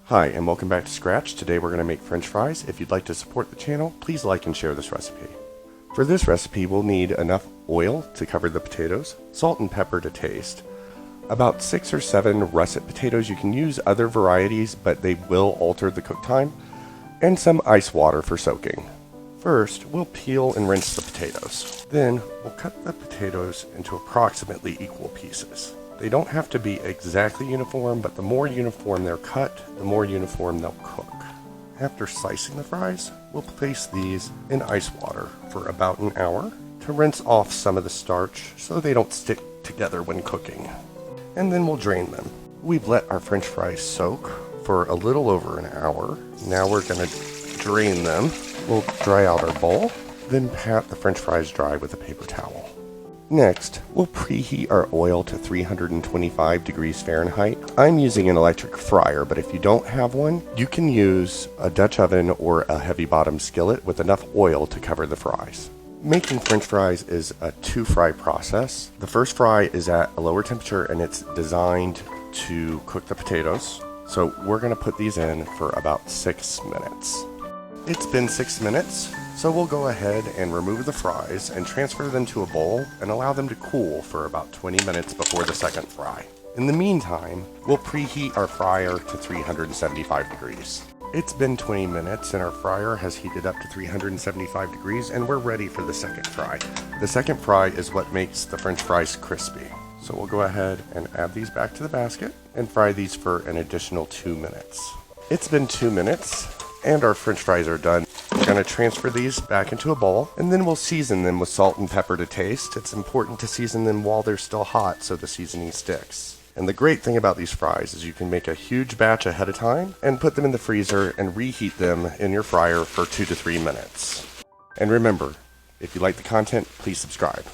Hi, and welcome back to Scratch. Today we're going to make French fries. If you'd like to support the channel, please like and share this recipe. For this recipe, we'll need enough oil to cover the potatoes, salt and pepper to taste, about 6 or 7 russet potatoes. You can use other varieties, but they will alter the cook time, and some ice water for soaking. First, we'll peel and rinse the potatoes. Then, we'll cut the potatoes into approximately equal pieces. They don't have to be exactly uniform, but the more uniform they're cut, the more uniform they'll cook. After slicing the fries, we'll place these in ice water for about an hour to rinse off some of the starch so they don't stick together when cooking. And then we'll drain them. We've let our French fries soak for a little over an hour. Now we're going to drain them. We'll dry out our bowl, then pat the French fries dry with a paper towel. Next, we'll preheat our oil to 325 degrees Fahrenheit. I'm using an electric fryer, but if you don't have one, you can use a Dutch oven or a heavy bottom skillet with enough oil to cover the fries. Making French fries is a 2-fry process. The first fry is at a lower temperature and it's designed to cook the potatoes. So we're going to put these in for about 6 minutes. It's been 6 minutes. So we'll go ahead and remove the fries and transfer them to a bowl and allow them to cool for about 20 minutes before the second fry. In the meantime, we'll preheat our fryer to 375 degrees. It's been 20 minutes and our fryer has heated up to 375 degrees and we're ready for the second fry. The second fry is what makes the French fries crispy. So we'll go ahead and add these back to the basket and fry these for an additional 2 minutes. It's been 2 minutes and our French fries are done. We're going to transfer these back into a bowl, and then we'll season them with salt and pepper to taste. It's important to season them while they're still hot so the seasoning sticks. And the great thing about these fries is you can make a huge batch ahead of time and put them in the freezer and reheat them in your fryer for 2 to 3 minutes. And remember, if you like the content, please subscribe.